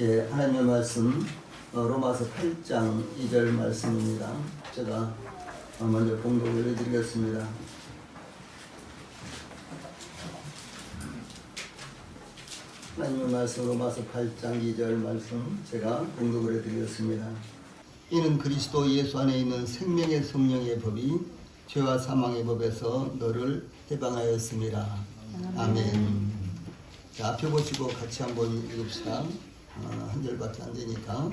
하나님의 말씀 로마서 8장 2절 말씀입니다. 제가 먼저 봉독을 해드리겠습니다. 하나님의 말씀 로마서 8장 2절 말씀 제가 봉독을 해드리겠습니다. 이는 그리스도 예수 안에 있는 생명의 성령의 법이 죄와 사망의 법에서 너를 해방하였습니다. 아멘. 자, 앞에 보시고 같이 한번 읽읍시다. 한 절밖에 안 되니까.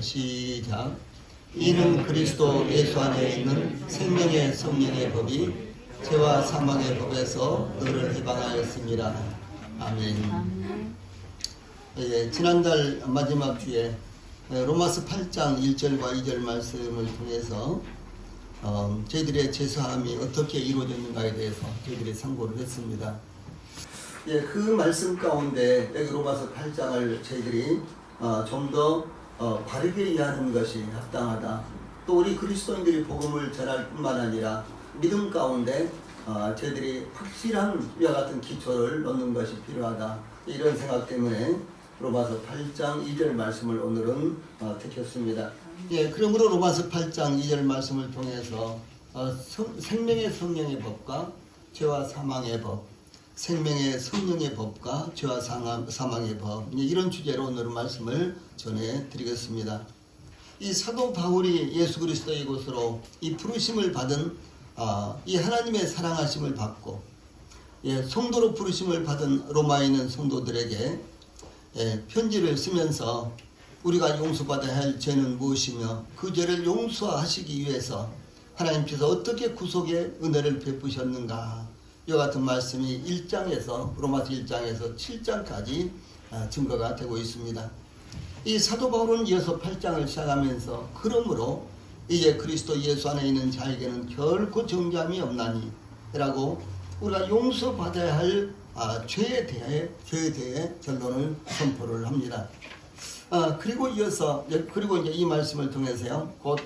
시작. 이는 그리스도 예수 안에 있는 생명의 성령의 법이 죄와 사망의 법에서 너를 해방하였습니다. 아멘. 지난달 마지막 주에 로마서 8장 1절과 2절 말씀을 통해서 저희들의 제사함이 어떻게 이루어졌는가에 대해서 저희들이 상고를 했습니다. 그 말씀 가운데 여기 로마서 8장을 저희들이 좀 더 바르게 이해하는 것이 합당하다. 또 우리 그리스도인들이 복음을 전할 뿐만 아니라 믿음 가운데 저희들이 확실한 이와 같은 기초를 놓는 것이 필요하다. 이런 생각 때문에 로마서 8장 2절 말씀을 오늘은 택했습니다. 그러므로 로마서 8장 2절 말씀을 통해서 생명의 성령의 법과 죄와 사망의 법, 생명의 성령의 법과 죄와 사망의 법, 이런 주제로 오늘 말씀을 전해드리겠습니다. 이 사도 바울이 예수 그리스도의 곳으로 이 부르심을 받은 이 하나님의 사랑하심을 받고 성도로 부르심을 받은 로마에 있는 성도들에게 편지를 쓰면서 우리가 용서받아야 할 죄는 무엇이며 그 죄를 용서하시기 위해서 하나님께서 어떻게 구속의 은혜를 베푸셨는가, 이와 같은 말씀이 1장에서 로마서 1장에서 7장까지 증거가 되고 있습니다. 이 사도 바울은 이어서 8장을 시작하면서 그러므로 이제 그리스도 예수 안에 있는 자에게는 결코 정죄함이 없나니 라고 우리가 용서받아야 할 죄에 대해 결론을 선포를 합니다. 그리고 이어서 이제 이 말씀을 통해서요, 곧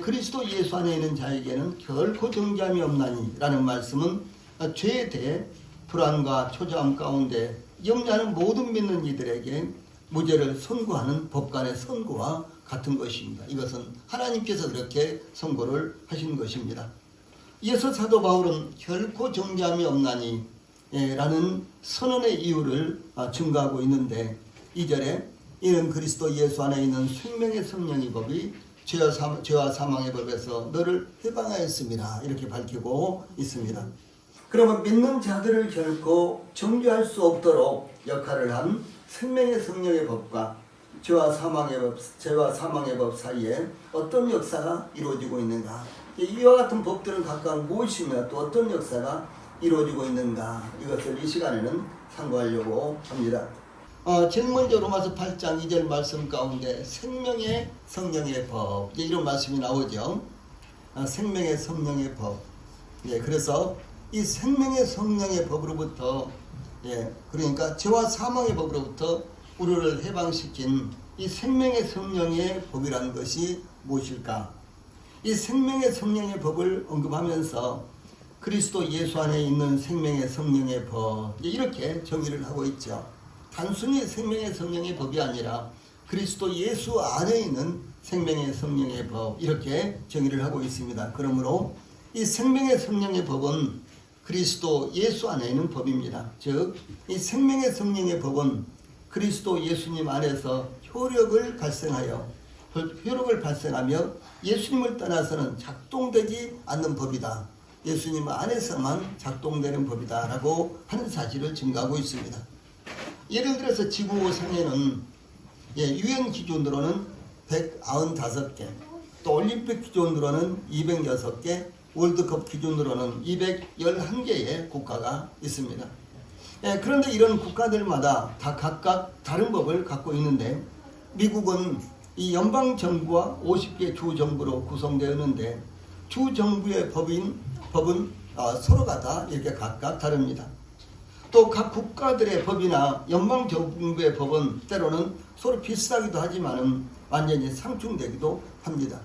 그리스도 예수 안에 있는 자에게는 결코 정죄함이 없나니 라는 말씀은 죄에 대해 불안과 초조함 가운데 염려하는 모든 믿는 이들에게 무죄를 선고하는 법관의 선고와 같은 것입니다. 이것은 하나님께서 그렇게 선고를 하신 것입니다. 이어서 사도 바울은 결코 정죄함이 없나니 라는 선언의 이유를 증거하고 있는데 2절에 이는 그리스도 예수 안에 있는 생명의 성령의 법이 죄와 사망의 법에서 너를 해방하였습니다. 이렇게 밝히고 있습니다. 그러면 믿는 자들을 결코 정죄할 수 없도록 역할을 한 생명의 성령의 법과 죄와 사망의 법 사이에 어떤 역사가 이루어지고 있는가, 이와 같은 법들은 각각 무엇이며 또 어떤 역사가 이루어지고 있는가, 이것을 이 시간에는 상고하려고 합니다. 제일 먼저 로마서 8장 2절 말씀 가운데 생명의 성령의 법, 이런 말씀이 나오죠. 생명의 성령의 법. 그래서 이 생명의 성령의 법으로부터 그러니까 죄와 사망의 법으로부터 우리를 해방시킨 이 생명의 성령의 법이라는 것이 무엇일까? 이 생명의 성령의 법을 언급하면서 그리스도 예수 안에 있는 생명의 성령의 법, 이렇게 정의를 하고 있죠. 단순히 생명의 성령의 법이 아니라 그리스도 예수 안에 있는 생명의 성령의 법, 이렇게 정의를 하고 있습니다. 그러므로 이 생명의 성령의 법은 그리스도 예수 안에 있는 법입니다. 즉, 이 생명의 성령의 법은 그리스도 예수님 안에서 효력을 발생하며 예수님을 떠나서는 작동되지 않는 법이다. 예수님 안에서만 작동되는 법이다 라고 하는 사실을 증거하고 있습니다. 예를 들어서 지구상에는 유엔 기준으로는 195개, 또 올림픽 기준으로는 206개, 월드컵 기준으로는 211개의 국가가 있습니다. 그런데 이런 국가들마다 다 각각 다른 법을 갖고 있는데, 미국은 이 연방정부와 50개 주정부로 구성되어 있는데 주정부의 법은 서로가 다 이렇게 각각 다릅니다. 또 각 국가들의 법이나 연방정부의 법은 때로는 서로 비슷하기도 하지만 완전히 상충되기도 합니다.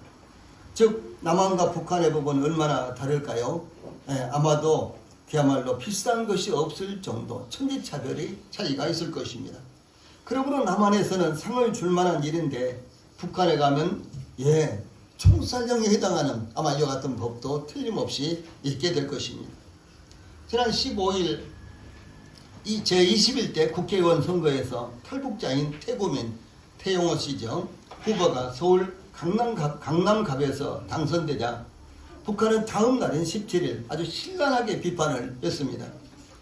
즉, 남한과 북한의 법은 얼마나 다를까요? 아마도 그야말로 비슷한 것이 없을 정도 천지차별의 차이가 있을 것입니다. 그러므로 남한에서는 상을 줄 만한 일인데 북한에 가면 총살령에 해당하는 아마 이와 같은 법도 틀림없이 있게 될 것입니다. 지난 15일 이 제21대 국회의원 선거에서 탈북자인 태구민 태용호 씨죠. 후보가 서울 강남갑에서 당선되자 북한은 다음 날인 17일 아주 신랄하게 비판을 했습니다.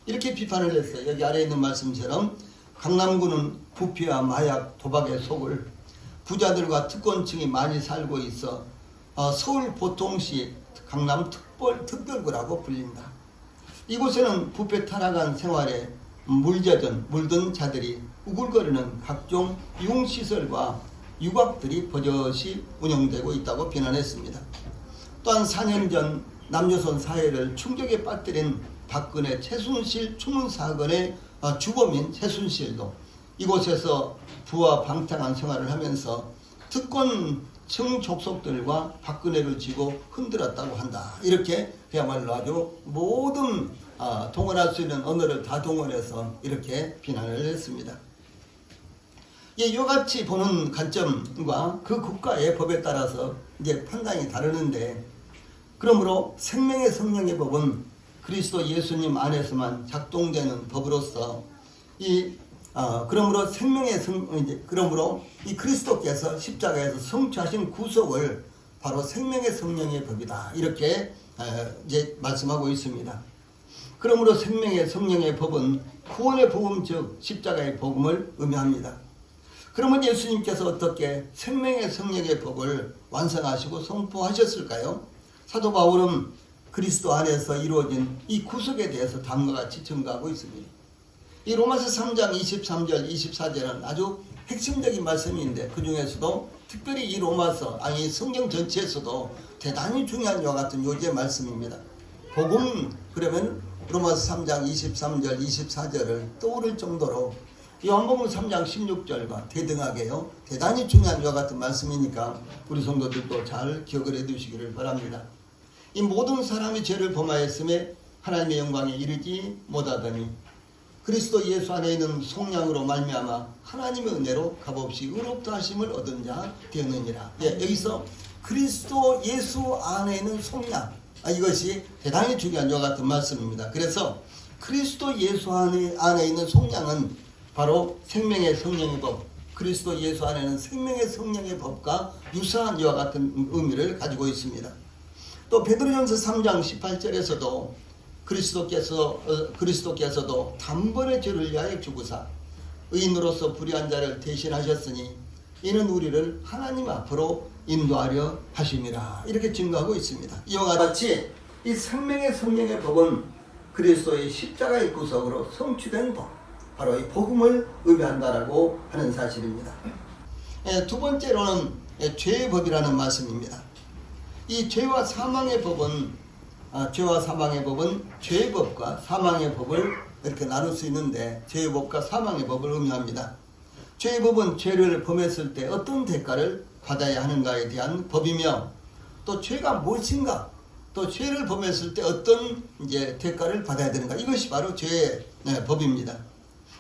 이렇게 비판을 했어요. 여기 아래에 있는 말씀처럼 강남구는 부피와 마약, 도박의 속을 부자들과 특권층이 많이 살고 있어 서울 보통시 강남 특별구라고 불린다. 이곳에는 부패 타락한 생활에 물든 자들이 우글거리는 각종 유흥시설과 유곽들이 버젓이 운영되고 있다고 비난했습니다. 또한 4년 전 남조선 사회를 충격에 빠뜨린 박근혜 최순실 추문 사건의 주범인 최순실도 이곳에서 부와 방탕한 생활을 하면서 특권층 족속들과 박근혜를 쥐고 흔들었다고 한다. 이렇게 그야말로 아주 모든 동원할 수 있는 언어를 다 동원해서 이렇게 비난을 했습니다. 이와 같이 보는 관점과 그 국가의 법에 따라서 이제 판단이 다르는데, 그러므로 생명의 성령의 법은 그리스도 예수님 안에서만 작동되는 법으로서 그러므로 그러므로 이 그리스도께서 십자가에서 성취하신 구속을 바로 생명의 성령의 법이다. 이렇게 이제 말씀하고 있습니다. 그러므로 생명의 성령의 법은 구원의 복음 즉 십자가의 복음을 의미합니다. 그러면 예수님께서 어떻게 생명의 성령의 법을 완성하시고 선포하셨을까요? 사도 바울은 그리스도 안에서 이루어진 이 구속에 대해서 다음과 같이 증거하고 있습니다. 이 로마서 3장 23절 24절은 아주 핵심적인 말씀인데, 그 중에서도 특별히 이 로마서 아니 성경 전체에서도 대단히 중요한 이와 같은 요지의 말씀입니다. 복음 그러면 로마서 3장 23절 24절을 떠오를 정도로 요한복음 3장 16절과 대등하게요 대단히 중요한 이와 같은 말씀이니까 우리 성도들도 잘 기억을 해두시기를 바랍니다. 이 모든 사람이 죄를 범하였음에 하나님의 영광에 이르지 못하더니 그리스도 예수 안에 있는 속량으로 말미암아 하나님의 은혜로 값없이 의롭다 하심을 얻은 자 되었느니라. 여기서 그리스도 예수 안에 있는 속량, 이것이 대단히 중요한 이와 같은 말씀입니다. 그래서 그리스도 예수 안에 있는 속량은 바로 생명의 성령의 법, 그리스도 예수 안에는 생명의 성령의 법과 유사한 이와 같은 의미를 가지고 있습니다. 또 베드로전서 3장 18절에서도 그리스도께서도 단번에 죄를 위하여 죽으사 의인으로서 불의한 자를 대신하셨으니 이는 우리를 하나님 앞으로 인도하려 하심이라. 이렇게 증거하고 있습니다. 이와 같이 이 생명의 성령의 법은 그리스도의 십자가의 구속으로 성취된 법, 바로 이 복음을 의미한다라고 하는 사실입니다. 두 번째로는 죄의 법이라는 말씀입니다. 이 죄와 사망의 법은 죄의 법과 사망의 법을 이렇게 나눌 수 있는데, 죄의 법과 사망의 법을 의미합니다. 죄의 법은 죄를 범했을 때 어떤 대가를 받아야 하는가에 대한 법이며, 또 죄가 무엇인가, 또 죄를 범했을 때 어떤 이제 대가를 받아야 되는가, 이것이 바로 죄의 법입니다.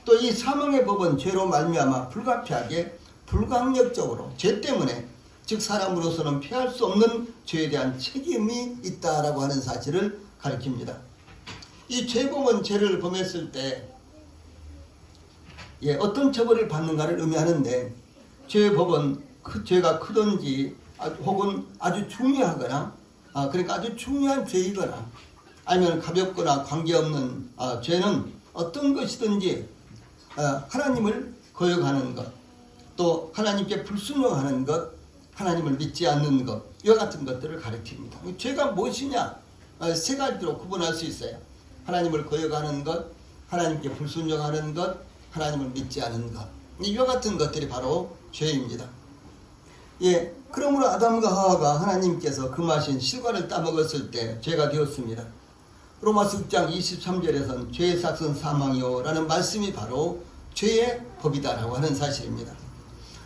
또 이 사망의 법은 죄로 말미암아 불가피하게 불강력적으로 죄 때문에, 즉 사람으로서는 피할 수 없는 죄에 대한 책임이 있다라고 하는 사실을 가리킵니다. 이 죄범은 죄를 범했을 때 어떤 처벌을 받는가를 의미하는데, 죄법은 죄가 크든지 혹은 아주 중요하거나 그러니까 아주 중요한 죄이거나 아니면 가볍거나 관계없는 죄는 어떤 것이든지 하나님을 거역하는 것, 또 하나님께 불순종하는 것, 하나님을 믿지 않는 것, 이와 같은 것들을 가리킵니다. 죄가 무엇이냐? 세 가지로 구분할 수 있어요. 하나님을 거역하는 것, 하나님께 불순종하는 것, 하나님을 믿지 않는 것, 이와 같은 것들이 바로 죄입니다. 그러므로 아담과 하와가 하나님께서 금하신 실과를 따먹었을 때 죄가 되었습니다. 로마서 6장 23절에서는 죄의 삭은 사망이요 라는 말씀이 바로 죄의 법이다라고 하는 사실입니다.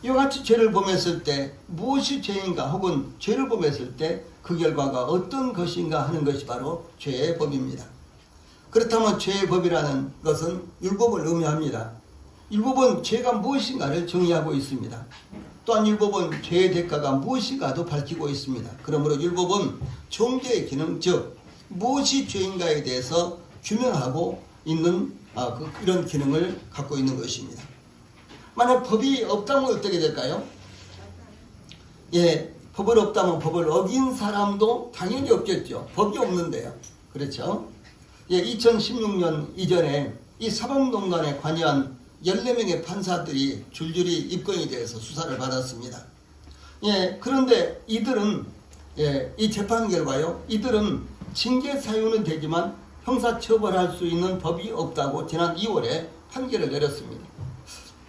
이와 같이 죄를 범했을 때 무엇이 죄인가, 혹은 죄를 범했을 때 그 결과가 어떤 것인가 하는 것이 바로 죄의 법입니다. 그렇다면 죄의 법이라는 것은 율법을 의미합니다. 율법은 죄가 무엇인가를 정의하고 있습니다. 또한 율법은 죄의 대가가 무엇인가도 밝히고 있습니다. 그러므로 율법은 종교의 기능, 즉 무엇이 죄인가에 대해서 규명하고 있는 이런 기능을 갖고 있는 것입니다. 만약 법이 없다면 어떻게 될까요? 예, 법을 없다면 법을 어긴 사람도 당연히 없겠죠. 법이 없는데요. 그렇죠? 예, 2016년 이전에 이 사법농단에 관여한 14명의 판사들이 줄줄이 입건이 돼서 수사를 받았습니다. 예, 그런데 이들은 이 재판 결과요, 이들은 징계 사유는 되지만 형사처벌할 수 있는 법이 없다고 지난 2월에 판결을 내렸습니다.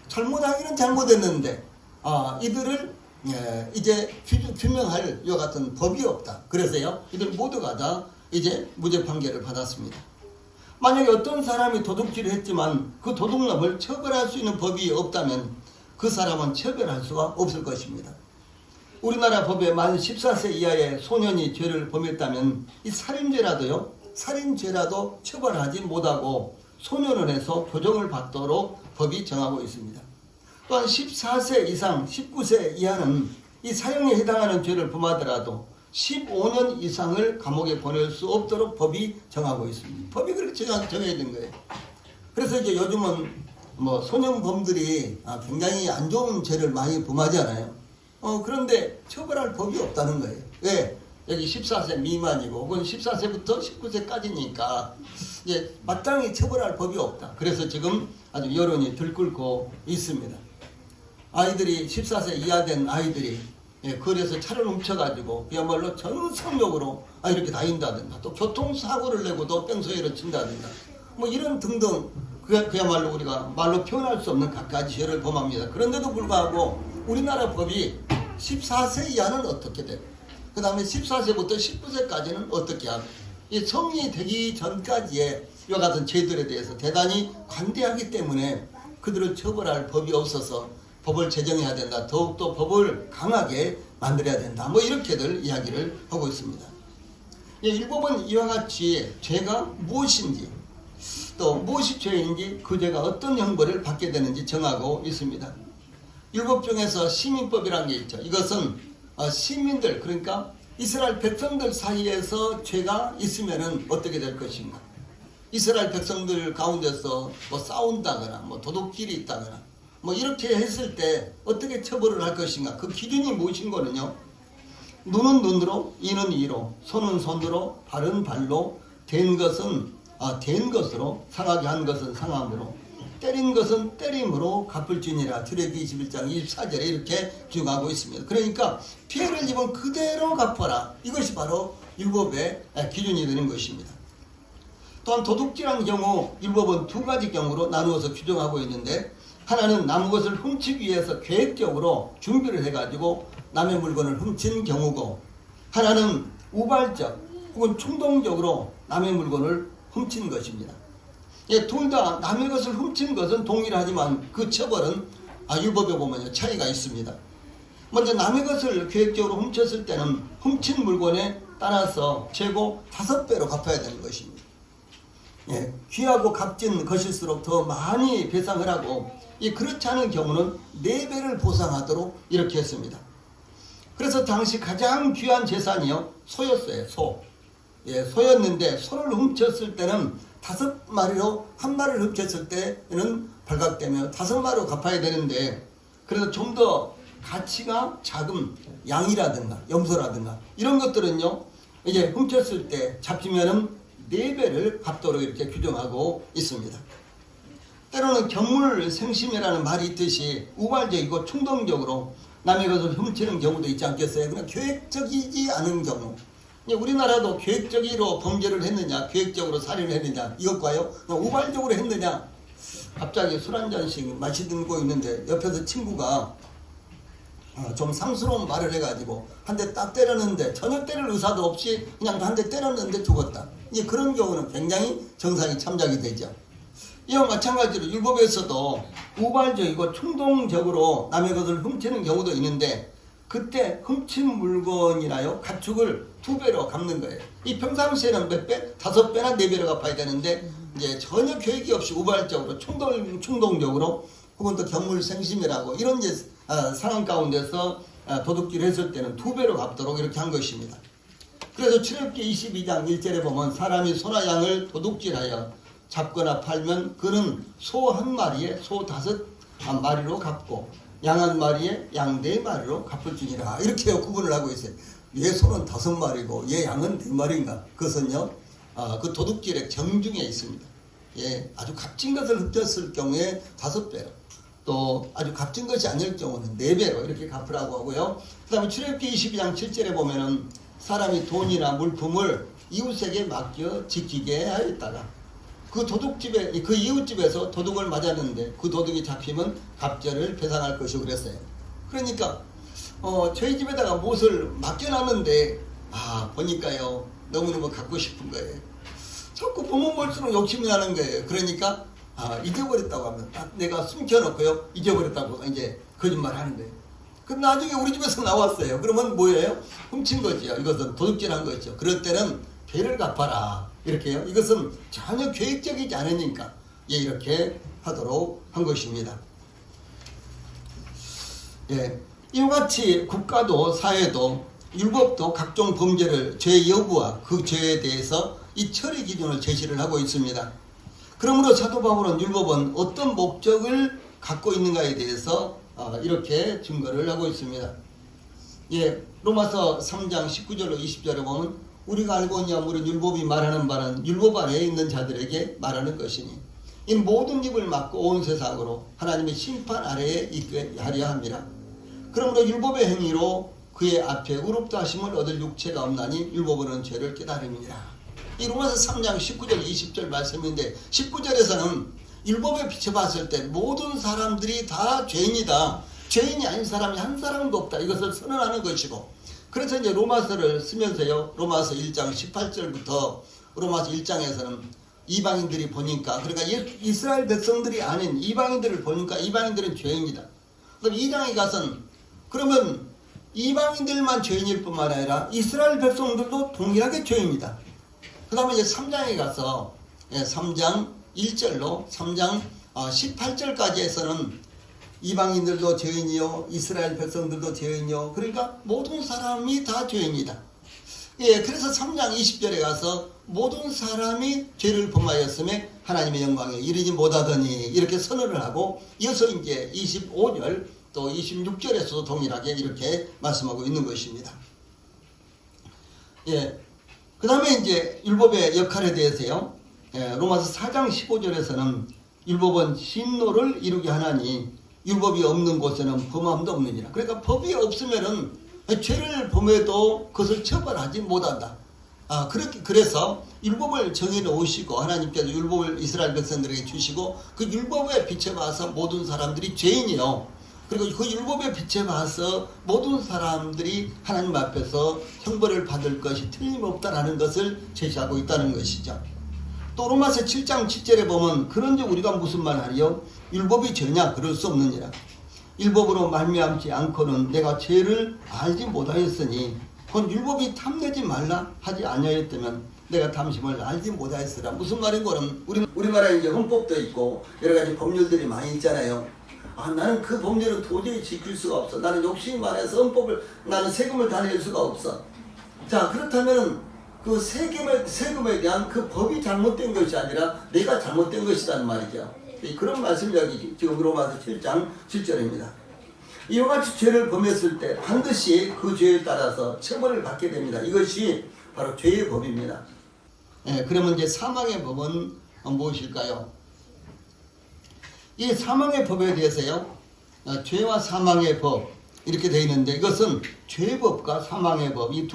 잘못하기는 잘못했는데 이들을 이제 규명할 이와 같은 법이 없다. 그래서요, 이들 모두가 다 이제 무죄 판결을 받았습니다. 만약에 어떤 사람이 도둑질을 했지만 그 도둑놈을 처벌할 수 있는 법이 없다면 그 사람은 처벌할 수가 없을 것입니다. 우리나라 법에 만 14세 이하의 소년이 죄를 범했다면 이 살인죄라도 처벌하지 못하고 소년을 해서 교정을 받도록 법이 정하고 있습니다. 또한 14세 이상 19세 이하는 이 사형에 해당하는 죄를 범하더라도 15년 이상을 감옥에 보낼 수 없도록 법이 정하고 있습니다. 법이 그렇게 정해진 거예요. 그래서 이제 요즘은 뭐 소년범들이 굉장히 안 좋은 죄를 많이 범하잖아요. 그런데 처벌할 법이 없다는 거예요. 왜? 여기 14세 미만이고, 그건 14세부터 19세까지니까 이제 마땅히 처벌할 법이 없다. 그래서 지금 아주 여론이 들끓고 있습니다. 아이들이 14세 이하 된 아이들이 거리에서 차를 훔쳐가지고 그야말로 전성욕으로 이렇게 다닌다든가, 또 교통사고를 내고도 뺑소니를 친다든가, 뭐 이런 등등 그야말로 우리가 말로 표현할 수 없는 갖가지 죄를 범합니다. 그런데도 불구하고 우리나라 법이 14세 이하는 어떻게 되고, 그 다음에 14세부터 19세까지는 어떻게 하고, 이 성인이 되기 전까지의 이와 같은 죄들에 대해서 대단히 관대하기 때문에 그들을 처벌할 법이 없어서 법을 제정해야 된다. 더욱더 법을 강하게 만들어야 된다. 뭐 이렇게들 이야기를 하고 있습니다. 율법은 이와 같이 죄가 무엇인지, 또 무엇이 죄인지, 그 죄가 어떤 형벌을 받게 되는지 정하고 있습니다. 율법 중에서 시민법이라는 게 있죠. 이것은 시민들, 그러니까 이스라엘 백성들 사이에서 죄가 있으면 어떻게 될 것인가, 이스라엘 백성들 가운데서 뭐 싸운다거나 뭐 도둑질이 있다거나 뭐 이렇게 했을 때 어떻게 처벌을 할 것인가, 그 기준이 무엇인 거는요, 눈은 눈으로, 이는 이로, 손은 손으로, 발은 발로, 된 것은 된 것으로, 상하게 한 것은 상함으로, 때린 것은 때림으로 갚을지니라. 출애굽기 21장 24절에 이렇게 규정하고 있습니다. 그러니까 피해를 입은 그대로 갚아라. 이것이 바로 율법의 기준이 되는 것입니다. 또한 도둑질한 경우 율법은 두 가지 경우로 나누어서 규정하고 있는데, 하나는 남의 것을 훔치기 위해서 계획적으로 준비를 해가지고 남의 물건을 훔친 경우고, 하나는 우발적 혹은 충동적으로 남의 물건을 훔친 것입니다. 둘 다 남의 것을 훔친 것은 동일하지만 그 처벌은 율법에 보면 차이가 있습니다. 먼저 남의 것을 계획적으로 훔쳤을 때는 훔친 물건에 따라서 최고 5배로 갚아야 되는 것입니다. 귀하고 값진 것일수록 더 많이 배상을 하고, 그렇지 않은 경우는 4배를 보상하도록 이렇게 했습니다. 그래서 당시 가장 귀한 재산이요, 소였어요. 소였는데 소를 훔쳤을 때는 5마리로, 한 마리를 훔쳤을 때는 발각되며 5마리로 갚아야 되는데, 그래서 좀 더 가치가 작은 양이라든가 염소라든가 이런 것들은요, 이제 훔쳤을 때 잡히면은 4배를 갚도록 이렇게 규정하고 있습니다. 때로는 견물생심이라는 말이 있듯이 우발적이고 충동적으로 남의 것을 훔치는 경우도 있지 않겠어요? 그냥 계획적이지 않은 경우. 우리나라도 계획적으로 범죄를 했느냐, 계획적으로 살인을 했느냐, 이것과요, 우발적으로 했느냐. 갑자기 술 한 잔씩 마시고 있는데 옆에서 친구가 좀 상스러운 말을 해가지고 한 대 딱 때렸는데 전혀 때릴 의사도 없이 그냥 한 대 때렸는데 죽었다. 그런 경우는 굉장히 정상이 참작이 되죠. 이와 마찬가지로 율법에서도 우발적이고 충동적으로 남의 것을 훔치는 경우도 있는데, 그때 훔친 물건이나요 가축을 2배로 갚는 거예요. 이 평상시에는 몇 배? 5배나 4배로 갚아야 되는데, 이제 전혀 계획이 없이 우발적으로 충동적으로 혹은 또 견물생심이라고 이런 이제 상황 가운데서 도둑질을 했을 때는 2배로 갚도록 이렇게 한 것입니다. 그래서 출애굽기 22장 1절에 보면 사람이 소나 양을 도둑질하여 잡거나 팔면 그는 소 한 마리에 소 5마리로 갚고 양 한 마리에 양 4마리로 갚을지니라. 이렇게 구분을 하고 있어요. 얘 소는 5마리고 얘 양은 4마리인가. 그것은요 그 도둑질의 정중에 있습니다. 예, 아주 값진 것을 훔쳤을 경우에 5배로, 또 아주 값진 것이 아닐 경우는 4배로 이렇게 갚으라고 하고요. 그 다음에 출애굽기 22장 7절에 보면은 사람이 돈이나 물품을 이웃에게 맡겨 지키게 하였다가 그 도둑집에, 그 이웃집에서 도둑을 맞았는데 그 도둑이 잡히면 갑절을 배상할 것이고 그랬어요. 그러니까 저희 집에다가 무엇을 맡겨놨는데 보니까요 너무너무 갖고 싶은 거예요. 자꾸 보면 볼수록 욕심이 나는 거예요. 그러니까 잊어버렸다고 하면 딱 내가 숨겨놓고요 잊어버렸다고 이제 거짓말 하는 거예요. 그럼 나중에 우리 집에서 나왔어요. 그러면 뭐예요? 훔친 거지요. 이것은 도둑질한 거죠. 그럴 때는 배를 갚아라 이렇게요. 이것은 전혀 계획적이지 않으니까 이렇게 하도록 한 것입니다. 예, 이와 같이 국가도 사회도 율법도 각종 범죄를 죄 여부와 그 죄에 대해서 이 처리 기준을 제시를 하고 있습니다. 그러므로 사도 바울은 율법은 어떤 목적을 갖고 있는가에 대해서 이렇게 증거를 하고 있습니다. 예, 로마서 3장 19절로 20절에 보면 우리가 알고 있냐 물은 율법이 말하는 바는 율법 안에 있는 자들에게 말하는 것이니 이 모든 입을 막고 온 세상으로 하나님의 심판 아래에 있게 하려 함이라. 그러므로 율법의 행위로 그의 앞에 의롭다 하심을 얻을 육체가 없나니 율법은 죄를 깨달음이니라. 이 로마서 3장 19절 20절 말씀인데 19절에서는 율법에 비춰봤을 때 모든 사람들이 다 죄인이다. 죄인이 아닌 사람이 한 사람도 없다. 이것을 선언하는 것이고, 그래서 이제 로마서를 쓰면서요, 로마서 1장 18절부터 로마서 1장에서는 이방인들이 보니까, 그러니까 이스라엘 백성들이 아닌 이방인들을 보니까 이방인들은 죄인이다. 그럼 2장에 가서는 그러면 이방인들만 죄인일 뿐만 아니라 이스라엘 백성들도 동일하게 죄인이다. 그 다음에 이제 3장에 가서 3장 1절로 3장 18절까지에서는 이방인들도 죄인이요 이스라엘 백성들도 죄인이요, 그러니까 모든 사람이 다 죄인이다. 예, 그래서 3장 20절에 가서 모든 사람이 죄를 범하였음에 하나님의 영광에 이르지 못하더니 이렇게 선언을 하고, 이어서 이제 25절 또 26절에서도 동일하게 이렇게 말씀하고 있는 것입니다. 예, 그 다음에 이제 율법의 역할에 대해서요, 로마서 4장 15절에서는 율법은 신노를 이루게 하나니 율법이 없는 곳에는 범함도 없느니라. 그러니까 법이 없으면은 죄를 범해도 그것을 처벌하지 못한다. 그래서 율법을 정해 놓으시고 하나님께서 율법을 이스라엘 백성들에게 주시고 그 율법에 비춰봐서 모든 사람들이 죄인이요, 그리고 그 율법에 비춰봐서 모든 사람들이 하나님 앞에서 형벌을 받을 것이 틀림없다라는 것을 제시하고 있다는 것이죠. 또 로마서 7장 7절에 보면 그런즉 우리가 무슨 말하리요? 율법이 죄냐? 그럴 수 없느니라. 율법으로 말미암지 않고는 내가 죄를 알지 못하였으니 곧 율법이 탐내지 말라 하지 아니하였다면 내가 탐심을 알지 못하였으라. 무슨 말인고는 우리나라에 이제 헌법도 있고 여러 가지 법률들이 많이 있잖아요. 나는 그 법률을 도저히 지킬 수가 없어. 나는 욕심이 많아서 나는 세금을 다 낼 수가 없어. 자, 그렇다면 그 세금에 대한 그 법이 잘못된 것이 아니라 내가 잘못된 것이라는 말이죠. 그런 말씀이 여기 지금 로마서 7장 7절입니다. 이와 같이 죄를 범했을 때 반드시 그 죄에 따라서 처벌을 받게 됩니다. 이것이 바로 죄의 법입니다. 그러면 이제 사망의 법은 무엇일까요? 이 사망의 법에 대해서요, 죄와 사망의 법 이렇게 되어 있는데, 이것은 죄의 법과 사망의 법 이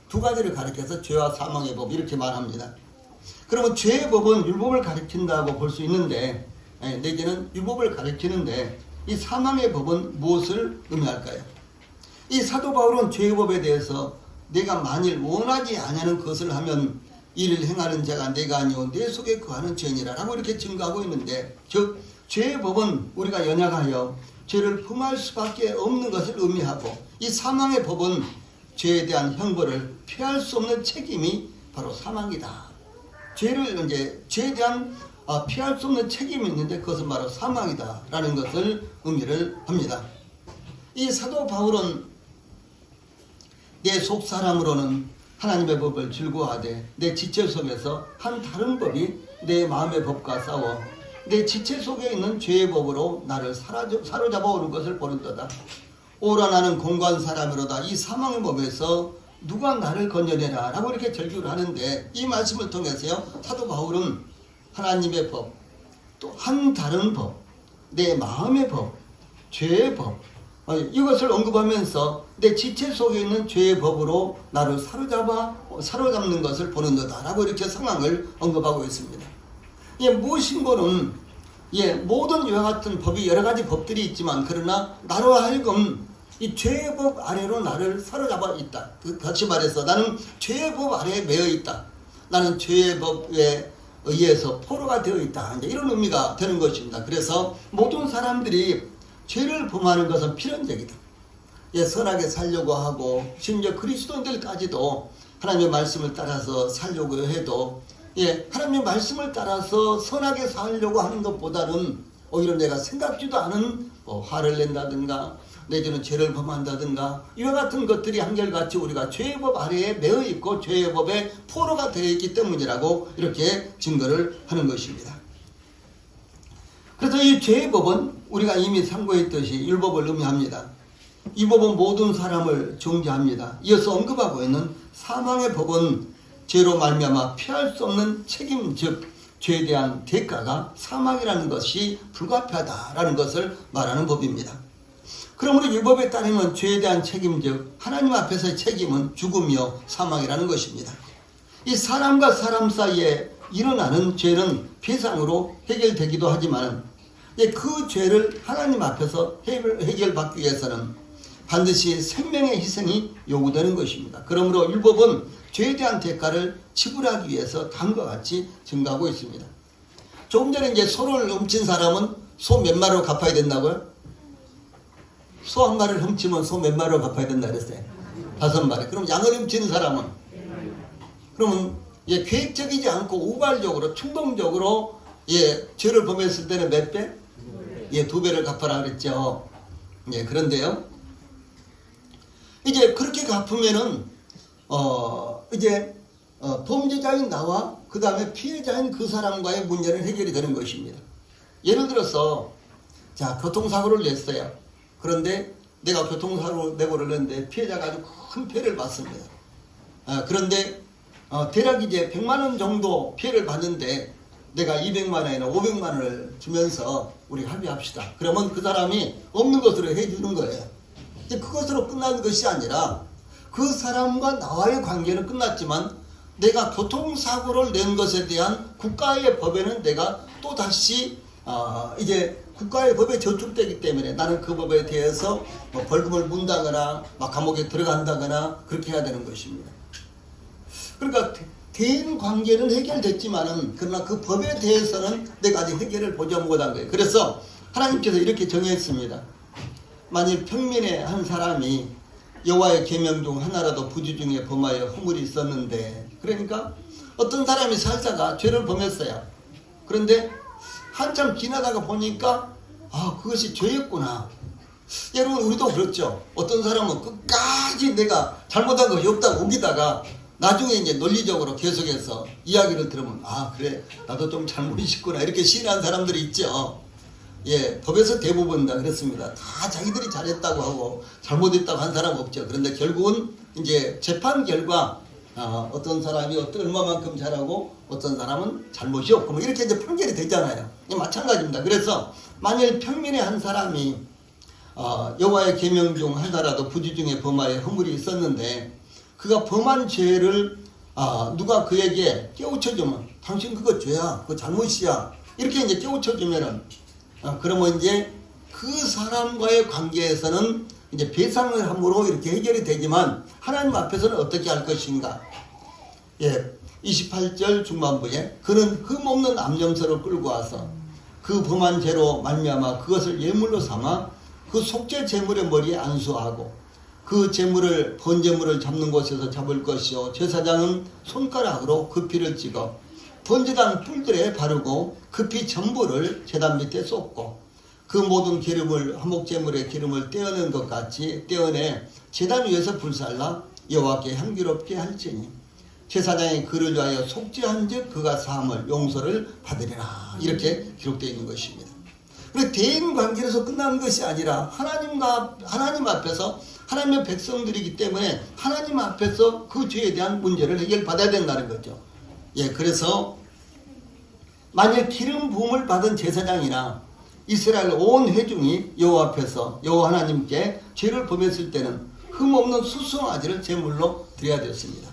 두 가지를 가리켜서 죄와 사망의 법 이렇게 말합니다. 그러면 죄의 법은 율법을 가리킨다고 볼 수 있는데, 내게는 율법을 가리키는데 이 사망의 법은 무엇을 의미할까요? 이 사도 바울은 죄의 법에 대해서 내가 만일 원하지 아니하는 것을 하면 이를 행하는 자가 내가 아니오 내 속에 거하는 죄니라 라고 이렇게 증거하고 있는데, 즉 죄의 법은 우리가 연약하여 죄를 범할 수밖에 없는 것을 의미하고, 이 사망의 법은 죄에 대한 형벌을 피할 수 없는 책임이 바로 사망이다. 죄에 대한 피할 수 없는 책임이 있는데 그것은 바로 사망이다라는 것을 의미를 합니다. 이 사도 바울은 내 속사람으로는 하나님의 법을 즐거워하되 내 지체 속에서 한 다른 법이 내 마음의 법과 싸워 내 지체 속에 있는 죄의 법으로 나를 사로잡아 오는 것을 보는도다. 오라 나는 공고한 사람이로다. 이 사망의 법에서 누가 나를 건져내라 라고 이렇게 절규를 하는데, 이 말씀을 통해서요, 사도 바울은 하나님의 법, 또 한 다른 법, 내 마음의 법, 죄의 법, 이것을 언급하면서 내 지체 속에 있는 죄의 법으로 나를 사로잡는 것을 보는도다 라고 이렇게 상황을 언급하고 있습니다. 무엇인고는 모든 이와 같은 법이 여러 가지 법들이 있지만, 그러나 나로 하여금 이 죄의 법 아래로 나를 사로잡아 있다. 다시 말해서 나는 죄의 법 아래에 매여 있다. 나는 죄의 법에 의해서 포로가 되어 있다. 이제 이런 의미가 되는 것입니다. 그래서 모든 사람들이 죄를 범하는 것은 필연적이다. 선하게 살려고 하고 심지어 그리스도인들까지도 하나님의 말씀을 따라서 살려고 해도 하나님의 말씀을 따라서 선하게 살려고 하는 것보다는 오히려 내가 생각지도 않은 화를 낸다든가 내지는 죄를 범한다든가 이와 같은 것들이 한결같이 우리가 죄의 법 아래에 매여 있고 죄의 법에 포로가 되어 있기 때문이라고 이렇게 증거를 하는 것입니다. 그래서 이 죄의 법은 우리가 이미 참고했듯이 율법을 의미합니다. 이 법은 모든 사람을 정죄합니다. 이어서 언급하고 있는 사망의 법은 죄로 말미암아 피할 수 없는 책임, 즉 죄에 대한 대가가 사망이라는 것이 불가피하다라는 것을 말하는 법입니다. 그러므로 율법에 따르면 죄에 대한 책임, 즉 하나님 앞에서의 책임은 죽음이요 사망이라는 것입니다. 이 사람과 사람 사이에 일어나는 죄는 배상으로 해결되기도 하지만 그 죄를 하나님 앞에서 해결받기 위해서는 반드시 생명의 희생이 요구되는 것입니다. 그러므로 율법은 죄에 대한 대가를 지불하기 위해서 다음과 같이 증가하고 있습니다. 조금 전에 이제 소를 훔친 사람은 소 몇 마리로 갚아야 된다고요? 소 한 마리를 훔치면 소 몇 마리로 갚아야 된다 그랬어요? 5마리. 그럼 양을 훔치는 사람은? 그러면 계획적이지 않고 우발적으로 충동적으로 죄를 범했을 때는 몇 배? 2배를 갚아라 그랬죠. 그런데요, 이제 그렇게 갚으면은 범죄자인 나와 그 다음에 피해자인 그 사람과의 문제는 해결이 되는 것입니다. 예를 들어서 교통사고를 냈어요. 그런데 내가 교통사고를 냈는데 피해자가 아주 큰 피해를 받습니다. 그런데 대략 이제 100만 원 정도 피해를 받는데 내가 200만 원이나 500만 원을 주면서 우리 합의합시다. 그러면 그 사람이 없는 것으로 해주는 거예요. 그것으로 끝나는 것이 아니라 그 사람과 나와의 관계는 끝났지만 내가 교통사고를 낸 것에 대한 국가의 법에는 내가 또 다시 이제 국가의 법에 저촉되기 때문에 나는 그 법에 대해서 벌금을 문다거나 감옥에 들어간다거나 그렇게 해야 되는 것입니다. 그러니까 대인 관계는 해결됐지만은 그러나 그 법에 대해서는 내가 아직 해결을 보지 못한 거예요. 그래서 하나님께서 이렇게 정했습니다. 만일 평민의 한 사람이 여호와의 계명 중 하나라도 부지 중에 범하여 허물이 있었는데, 그러니까 어떤 사람이 살다가 죄를 범했어요. 그런데 한참 지나다가 보니까 그것이 죄였구나. 여러분, 우리도 그렇죠. 어떤 사람은 끝까지 내가 잘못한 것이 없다고 우기다가 나중에 이제 논리적으로 계속해서 이야기를 들으면 그래 나도 좀 잘못이 있구나 이렇게 시인하는 사람들이 있죠. 법에서 대부분 다 그렇습니다. 다 자기들이 잘했다고 하고 잘못했다고 한 사람 없죠. 그런데 결국은 이제 재판 결과 어떤 사람이 얼마만큼 잘하고 어떤 사람은 잘못이 없고 뭐 이렇게 이제 판결이 되잖아요. 마찬가지입니다. 그래서 만일 평민의 한 사람이 여호와의 계명 중 하나라도 부지 중에 범하여 허물이 있었는데 그가 범한 죄를 누가 그에게 깨우쳐주면 당신 그거 죄야, 그거 잘못이야 이렇게 이제 깨우쳐주면은 그러면 이제 그 사람과의 관계에서는 이제 배상을 함으로 이렇게 해결이 되지만 하나님 앞에서는 어떻게 할 것인가? 28절 중반부에 그는 흠없는 암염소를 끌고 와서 그 범한 죄로 말미암아 그것을 예물로 삼아 그 속죄 제물의 머리에 안수하고 그 제물을 번제물을 잡는 곳에서 잡을 것이요 제사장은 손가락으로 그 피를 찍어 번제단 뿔들에 바르고 급히 전부를 제단 밑에 쏟고 그 모든 기름을 화목제물의 기름을 떼어낸 것 같이 떼어내 제단 위에서 불살라 여호와께 향기롭게 할지니 제사장이 그를 위하여 속죄한즉 그가 사함을 용서를 받으리라. 이렇게 기록되어 있는 것입니다. 그리고 대인 관계에서 끝나는 것이 아니라 하나님 앞에서 하나님의 백성들이기 때문에 하나님 앞에서 그 죄에 대한 문제를 해결받아야 된다는 거죠. 예, 그래서 만일 기름 부음을 받은 제사장이나 이스라엘 온 회중이 여호와 앞에서 여호와 하나님께 죄를 범했을 때는 흠없는 수송아지를 제물로 드려야 됐습니다.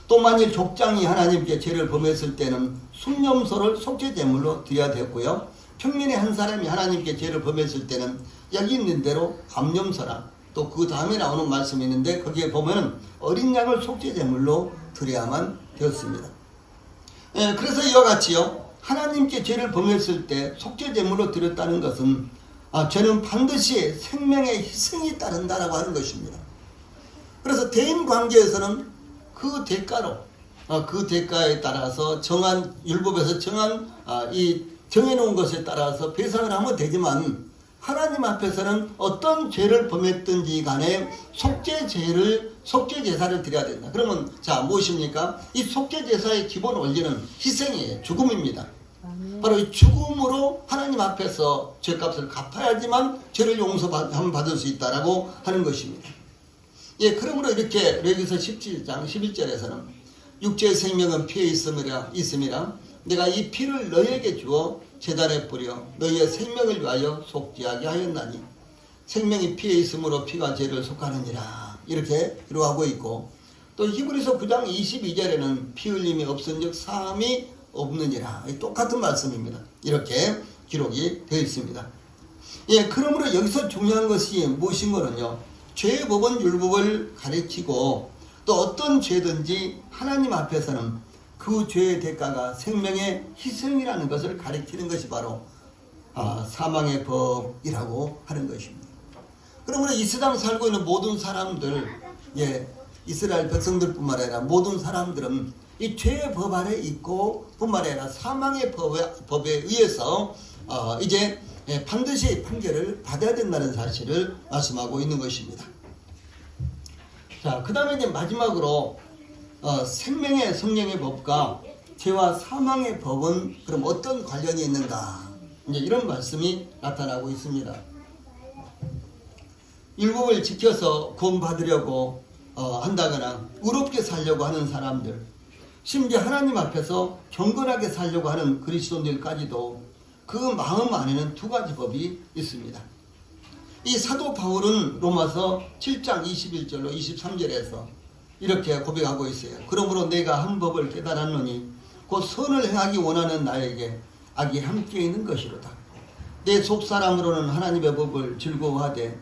또 만일 족장이 하나님께 죄를 범했을 때는 순념소를 속죄 제물로 드려야 됐고요. 평민의 한 사람이 하나님께 죄를 범했을 때는 여기 있는 대로 암염소나 또 그 다음에 나오는 말씀이 있는데 거기에 보면 어린 양을 속죄 제물로 드려야만 되었습니다. 예, 그래서 이와 같이요. 하나님께 죄를 범했을 때 속죄 제물로 드렸다는 것은 죄는 반드시 생명의 희생이 따른다라고 하는 것입니다. 그래서 대인 관계에서는 그 대가로 그 대가에 따라서 정한 율법에서 정한 이 정해놓은 것에 따라서 배상을 하면 되지만 하나님 앞에서는 어떤 죄를 범했든지 간에 속죄 제사를 드려야 된다. 그러면 자 무엇입니까? 이 속죄 제사의 기본 원리는 희생이에요. 죽음입니다. 바로 이 죽음으로 하나님 앞에서 죄값을 갚아야지만 죄를 용서받을 수 있다라고 하는 것입니다. 예, 그러므로 이렇게 레위기서 17장 11절에서는 육체의 생명은 피에 있음이라 내가 이 피를 너희에게 주어 제단에 뿌려 너희의 생명을 위하여 속죄하게 하였나니 생명이 피에 있으므로 피가 죄를 속하느니라. 이렇게 기록하고 있고 또 히브리서 9장 22절에는 피 흘림이 없은즉 사함이 없느니라. 똑같은 말씀입니다. 이렇게 기록이 되어 있습니다. 예, 그러므로 여기서 중요한 것이 무엇인 거는요. 죄의 법은 율법을 가리키고 또 어떤 죄든지 하나님 앞에서는 그 죄의 대가가 생명의 희생이라는 것을 가리키는 것이 바로 사망의 법이라고 하는 것입니다. 그러므로 이 세상 살고 있는 모든 사람들, 예, 이스라엘 백성들뿐만 아니라 모든 사람들은 이 죄의 법 아래 있고 뿐만 아니라 사망의 법에 의해서 이제 반드시 판결을 받아야 된다는 사실을 말씀하고 있는 것입니다. 자, 그 다음에 이제 마지막으로 생명의 성령의 법과 죄와 사망의 법은 그럼 어떤 관련이 있는가? 이제 이런 말씀이 나타나고 있습니다. 율법을 지켜서 구원받으려고 한다거나 의롭게 살려고 하는 사람들, 심지어 하나님 앞에서 경건하게 살려고 하는 그리스도인들까지도 그 마음 안에는 두 가지 법이 있습니다. 이 사도 바울은 로마서 7장 21절로 23절에서 이렇게 고백하고 있어요. 그러므로 내가 한 법을 깨달았노니 곧 선을 행하기 원하는 나에게 악이 함께 있는 것이로다. 내 속사람으로는 하나님의 법을 즐거워하되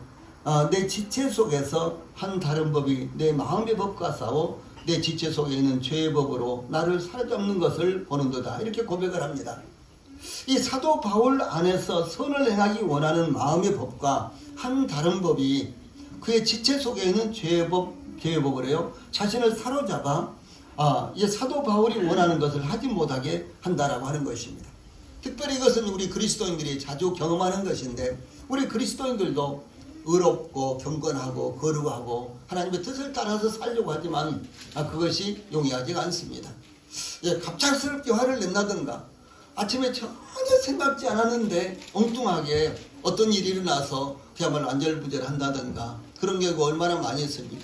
내 지체 속에서 한 다른 법이 내 마음의 법과 싸워 내 지체 속에 있는 죄의 법으로 나를 사로잡는 것을 보는도다. 이렇게 고백을 합니다. 이 사도 바울 안에서 선을 행하기 원하는 마음의 법과 한 다른 법이 그의 지체 속에 있는 죄의 법으로요 자신을 사로잡아 이 사도 바울이 원하는 것을 하지 못하게 한다라고 하는 것입니다. 특별히 이것은 우리 그리스도인들이 자주 경험하는 것인데 우리 그리스도인들도 의롭고 경건하고 거룩하고 하나님의 뜻을 따라서 살려고 하지만 그것이 용이하지가 않습니다. 예, 갑작스럽게 화를 낸다든가 아침에 전혀 생각지 않았는데 엉뚱하게 어떤 일이 일어나서 그야말로 안절부절한다든가 그런 경우가 얼마나 많이 있습니까?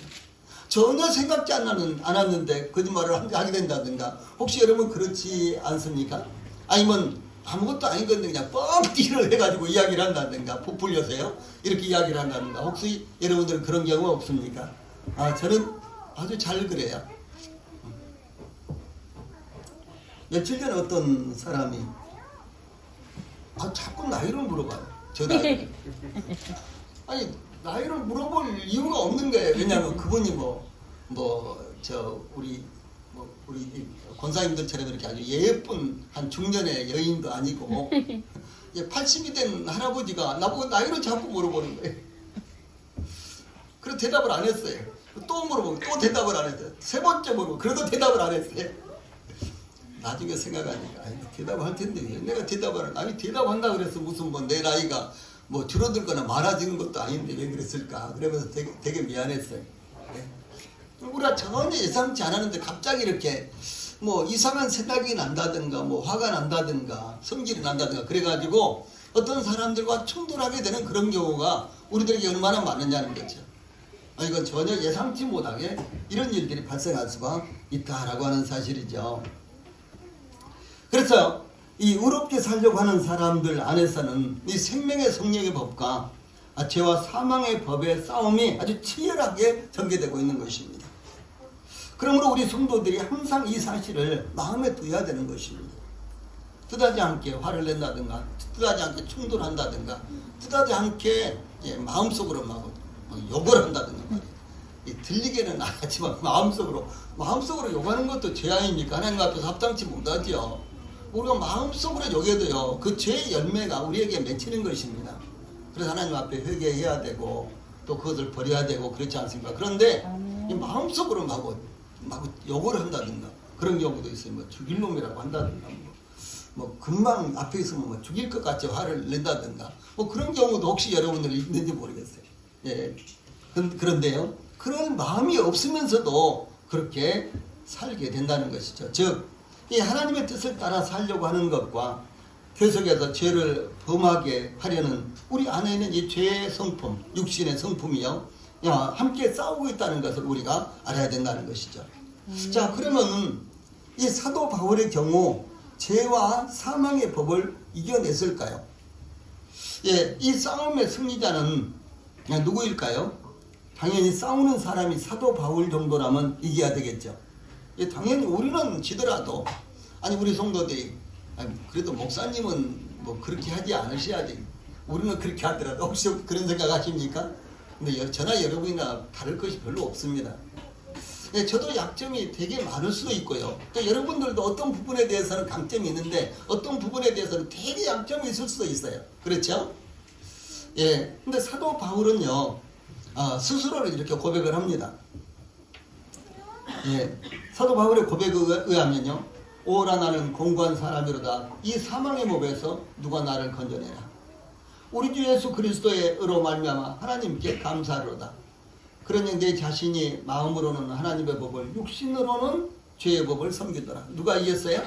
전혀 생각지 않았는데 거짓말을 하게 된다든가 혹시 여러분 그렇지 않습니까? 아니면 아무것도 아닌 건데 그냥 뻥튀기를 해가지고 이야기를 한다든가 부풀려서요 이렇게 이야기를 한다든가 혹시 여러분들은 그런 경우 없습니까? 저는 아주 잘 그래요. 며칠 전에 어떤 사람이 자꾸 나이를 물어봐요. 저 나이. 아니 나이를 물어볼 이유가 없는 거예요. 왜냐하면 그분이 우리 권사님들처럼 이렇게 아주 예쁜 한 중년의 여인도 아니고 80이 된 할아버지가 나보고 나이를 자꾸 물어보는 거예요. 그래서 대답을 안 했어요. 또 물어보고 또 대답을 안 했어요. 세 번째 물어보고 그래도 대답을 안 했어요. 나중에 생각하니까 대답할 텐데 내가 대답을 아니 대답한다 그래서 무슨 뭐 내 나이가 뭐 줄어들거나 많아지는 것도 아닌데 왜 그랬을까 그러면서 되게 미안했어요. 네. 우리가 전혀 예상치 않았는데 갑자기 이렇게 뭐 이상한 생각이 난다든가 뭐 화가 난다든가 성질이 난다든가 그래가지고 어떤 사람들과 충돌하게 되는 그런 경우가 우리들에게 얼마나 많으냐는 거죠. 이건 전혀 예상치 못하게 이런 일들이 발생할 수가 있다라고 하는 사실이죠. 그래서 이 의롭게 살려고 하는 사람들 안에서는 이 생명의 성령의 법과 죄와 사망의 법의 싸움이 아주 치열하게 전개되고 있는 것입니다. 그러므로 우리 성도들이 항상 이 사실을 마음에 둬야 되는 것입니다. 뜻하지 않게 화를 낸다든가 뜻하지 않게 충돌한다든가 뜻하지 않게 마음속으로 막 욕을 한다든가 들리게는 안 하지만 마음속으로 욕하는 것도 죄 아닙니까? 하나님 앞에서 합당치 못하죠. 우리가 마음속으로 욕해도요 그 죄의 열매가 우리에게 맺히는 것입니다. 그래서 하나님 앞에 회개해야 되고 또 그것을 버려야 되고 그렇지 않습니까? 그런데 이 마음속으로 막 욕을 한다든가 그런 경우도 있어요. 뭐 죽일 놈이라고 한다든가 뭐 금방 앞에 있으면 뭐 죽일 것 같이 화를 낸다든가 뭐 그런 경우도 혹시 여러분들 있는지 모르겠어요. 예. 그런데요 그런 마음이 없으면서도 그렇게 살게 된다는 것이죠. 즉 이 하나님의 뜻을 따라 살려고 하는 것과 계속해서 죄를 범하게 하려는 우리 안에 있는 이 죄의 성품, 육신의 성품이요 함께 싸우고 있다는 것을 우리가 알아야 된다는 것이죠. 자, 그러면 이 사도 바울의 경우 죄와 사망의 법을 이겨냈을까요? 예, 이 싸움의 승리자는 누구일까요? 당연히 싸우는 사람이 사도 바울 정도라면 이겨야 되겠죠. 예, 당연히 우리는 지더라도 아니 우리 성도들이 그래도 목사님은 뭐 그렇게 하지 않으셔야지 우리는 그렇게 하더라도 혹시 그런 생각 하십니까? 근데 저나 여러분이나 다를 것이 별로 없습니다. 예, 저도 약점이 되게 많을 수도 있고요. 또 여러분들도 어떤 부분에 대해서는 강점이 있는데 어떤 부분에 대해서는 되게 약점이 있을 수도 있어요. 그렇죠? 예, 근데 사도 바울은요 스스로를 이렇게 고백을 합니다. 예, 사도 바울의 고백에 의하면요 오라 나는 공고한 사람이로다 이 사망의 몸에서 누가 나를 건져내라 우리 주 예수 그리스도의 의로 말미암아 하나님께 감사하로다 그러니 내 자신이 마음으로는 하나님의 법을 육신으로는 죄의 법을 섬기더라. 누가 이겼어요?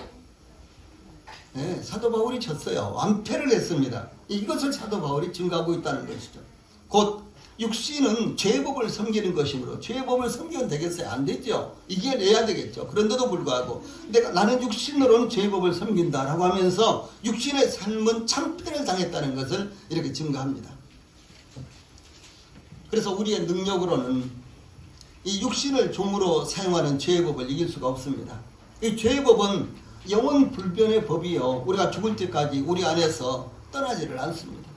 네, 사도 바울이 졌어요. 완패를 했습니다. 이것을 사도 바울이 증거하고 있다는 것이죠. 곧 육신은 죄의 법을 섬기는 것이므로 죄의 법을 섬기면 되겠어요? 안 되죠. 이겨내야 되겠죠. 그런데도 불구하고 나는 육신으로는 죄의 법을 섬긴다라고 하면서 육신의 삶은 참패를 당했다는 것을 이렇게 증거합니다. 그래서 우리의 능력으로는 이 육신을 종으로 사용하는 죄의 법을 이길 수가 없습니다. 이 죄의 법은 영원 불변의 법이요 우리가 죽을 때까지 우리 안에서 떠나지를 않습니다.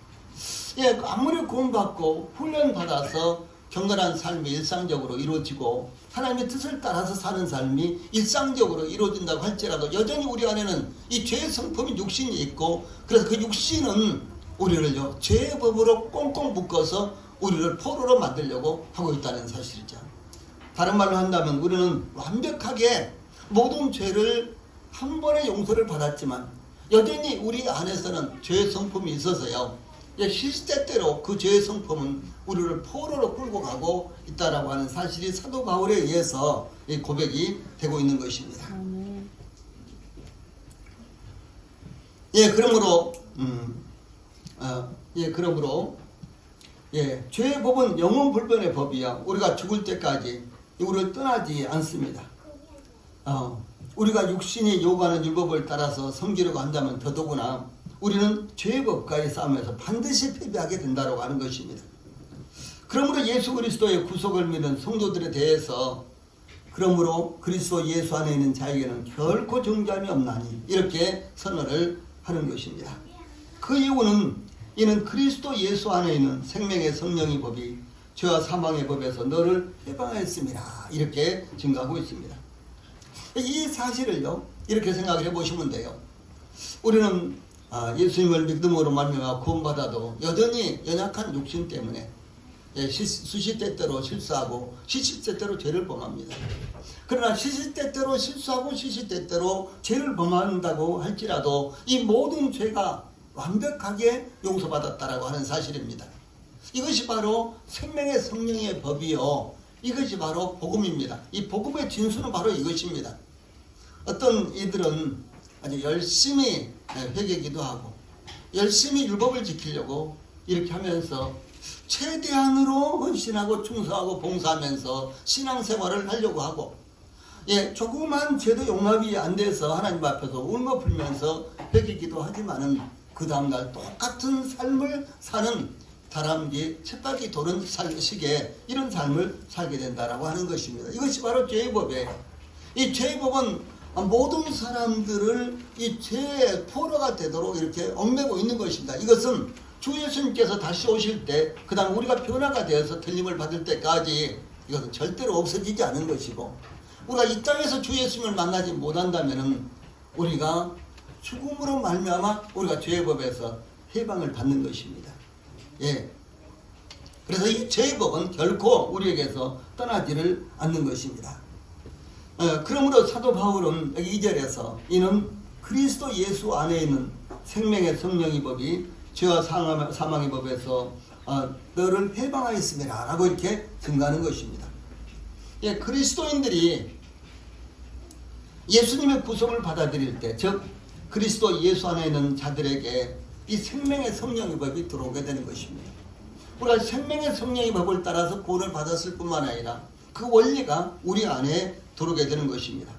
예, 아무리 구원받고 훈련받아서 경건한 삶이 일상적으로 이루어지고 하나님의 뜻을 따라서 사는 삶이 일상적으로 이루어진다고 할지라도 여전히 우리 안에는 이 죄의 성품인 육신이 있고 그래서 그 육신은 우리를요 죄의 법으로 꽁꽁 묶어서 우리를 포로로 만들려고 하고 있다는 사실이죠. 다른 말로 한다면 우리는 완벽하게 모든 죄를 한 번의 용서를 받았지만 여전히 우리 안에서는 죄의 성품이 있어서요 실제대로 그 죄의 성품은 우리를 포로로 끌고 가고 있다라고 하는 사실이 사도 바울에 의해서 이 고백이 되고 있는 것입니다. 예, 그러므로 죄의 법은 영원 불변의 법이야. 우리가 죽을 때까지 우리를 떠나지 않습니다. 우리가 육신이 요구하는 율법을 따라서 섬기려고 한다면 더더구나 우리는 죄의 법과의 싸움에서 반드시 패배하게 된다고 하는 것입니다. 그러므로 예수 그리스도의 구속을 믿는 성도들에 대해서 그러므로 그리스도 예수 안에 있는 자에게는 결코 정죄함이 없나니 이렇게 선언을 하는 것입니다. 그 이유는 이는 그리스도 예수 안에 있는 생명의 성령의 법이 죄와 사망의 법에서 너를 해방하였습니다. 이렇게 증거하고 있습니다. 이 사실을요 이렇게 생각을 해보시면 돼요. 우리는 예수님을 믿음으로 말미암아 구원받아도 여전히 연약한 육신 때문에 수시때때로 실수하고 시시때때로 죄를 범합니다. 그러나 시시때때로 실수하고 시시때때로 죄를 범한다고 할지라도 이 모든 죄가 완벽하게 용서받았다라고 하는 사실입니다. 이것이 바로 생명의 성령의 법이요, 이것이 바로 복음입니다. 이 복음의 진수는 바로 이것입니다. 어떤 이들은 아주 열심히 회개기도 하고 열심히 율법을 지키려고 이렇게 하면서 최대한으로 헌신하고 충성하고 봉사하면서 신앙생활을 하려고 하고, 조그만 죄도 용납이 안 돼서 하나님 앞에서 울며 불면서 회개기도 하지만은 그 다음날 똑같은 삶을 사는 다람쥐 쳇바퀴 도는 시기에 이런 삶을 살게 된다라고 하는 것입니다. 이것이 바로 죄의 법이에요. 이 죄의 법은 모든 사람들을 이 죄의 포로가 되도록 이렇게 얽매고 있는 것입니다. 이것은 주 예수님께서 다시 오실 때, 그 다음 우리가 변화가 되어서 틀림을 받을 때까지 이것은 절대로 없어지지 않은 것이고, 우리가 이 땅에서 주 예수님을 만나지 못한다면은 우리가 죽음으로 말미암아 우리가 죄의 법에서 해방을 받는 것입니다. 그래서 이 죄의 법은 결코 우리에게서 떠나지를 않는 것입니다. 그러므로 사도 바울은 여기 2절에서 이는 그리스도 예수 안에 있는 생명의 성령의 법이 죄와 사망의 법에서 너를 해방하였음이라 라고 이렇게 증가하는 것입니다. 그리스도인들이 예수님의 구속을 받아들일 때, 즉 그리스도 예수 안에 있는 자들에게 이 생명의 성령의 법이 들어오게 되는 것입니다. 우리가 생명의 성령의 법을 따라서 구원을 받았을 뿐만 아니라 그 원리가 우리 안에 들어오게 되는 것입니다.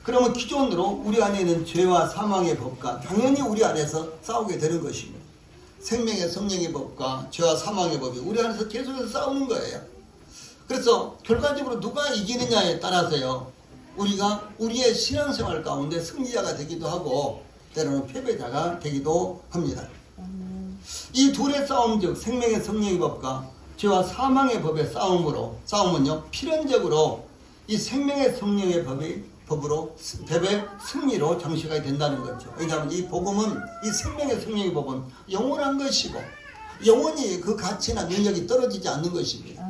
그러면 기존으로 우리 안에 있는 죄와 사망의 법과 당연히 우리 안에서 싸우게 되는 것입니다. 생명의 성령의 법과 죄와 사망의 법이 우리 안에서 계속해서 싸우는 거예요. 그래서 결과적으로 누가 이기느냐에 따라서요, 우리가 우리의 신앙생활 가운데 승리자가 되기도 하고 때로는 패배자가 되기도 합니다. 이 둘의 싸움, 즉 생명의 성령의 법과 죄와 사망의 법의 싸움은요, 필연적으로 이 생명의 성령의 법의 승리로 장식하게 된다는 거죠. 왜냐하면 이 복음은, 이 생명의 성령의 법은 영원한 것이고 영원히 그 가치나 능력이 떨어지지 않는 것입니다.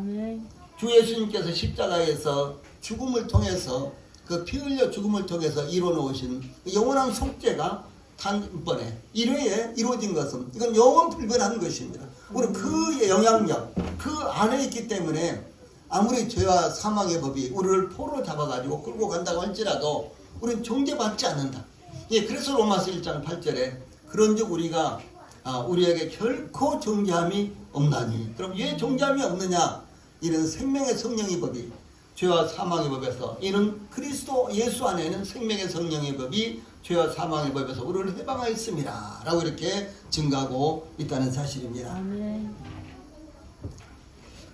주 예수님께서 십자가에서 죽음을 통해서, 그 피 흘려 죽음을 통해서 이뤄놓으신 영원한 속죄가 단번에 1회에 이루어진 것은 이건 영원 불변한 것입니다. 우리 그 영향력, 그 안에 있기 때문에 아무리 죄와 사망의 법이 우리를 포로 잡아가지고 끌고 간다고 할지라도 우리는 정죄받지 않는다. 그래서 로마서 1장 8절에 그런즉 우리가 우리에게 결코 정죄함이 없나니. 그럼 왜 정죄함이 없느냐? 이는 생명의 성령의 법이 죄와 사망의 법에서, 이는 그리스도 예수 안에는 생명의 성령의 법이 죄와 사망의 법에서 우리를 해방하였습니다 라고 이렇게 증가하고 있다는 사실입니다.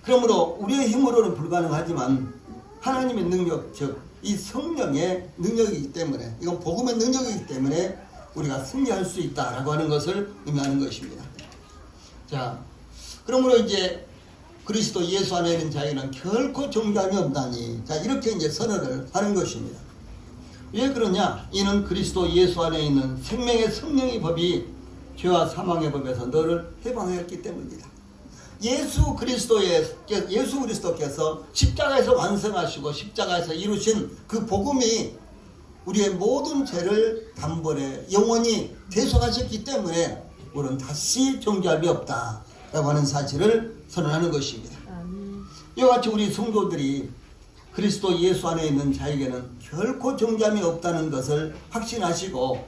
그러므로 우리의 힘으로는 불가능하지만 하나님의 능력, 즉 이 성령의 능력이기 때문에, 이건 복음의 능력이기 때문에 우리가 승리할 수 있다라고 하는 것을 의미하는 것입니다. 자, 그러므로 이제 그리스도 예수 안에 있는 자에게는 결코 정죄함이 없다니, 자, 이렇게 이제 선언을 하는 것입니다. 왜 그러냐? 이는 그리스도 예수 안에 있는 생명의 성령의 법이 죄와 사망의 법에서 너를 해방하였기 때문이다. 예수 그리스도께서 십자가에서 완성하시고 십자가에서 이루신 그 복음이 우리의 모든 죄를 단번에 영원히 대속하셨기 때문에 우리는 다시 정죄함이 없다라고 하는 사실을 선언하는 것입니다. 이와 같이 우리 성도들이 그리스도 예수 안에 있는 자에게는 결코 정죄함이 없다는 것을 확신하시고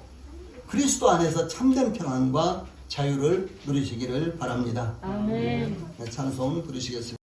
그리스도 안에서 참된 평안과 자유를 누리시기를 바랍니다. 아멘. 찬송 부르시겠습니다.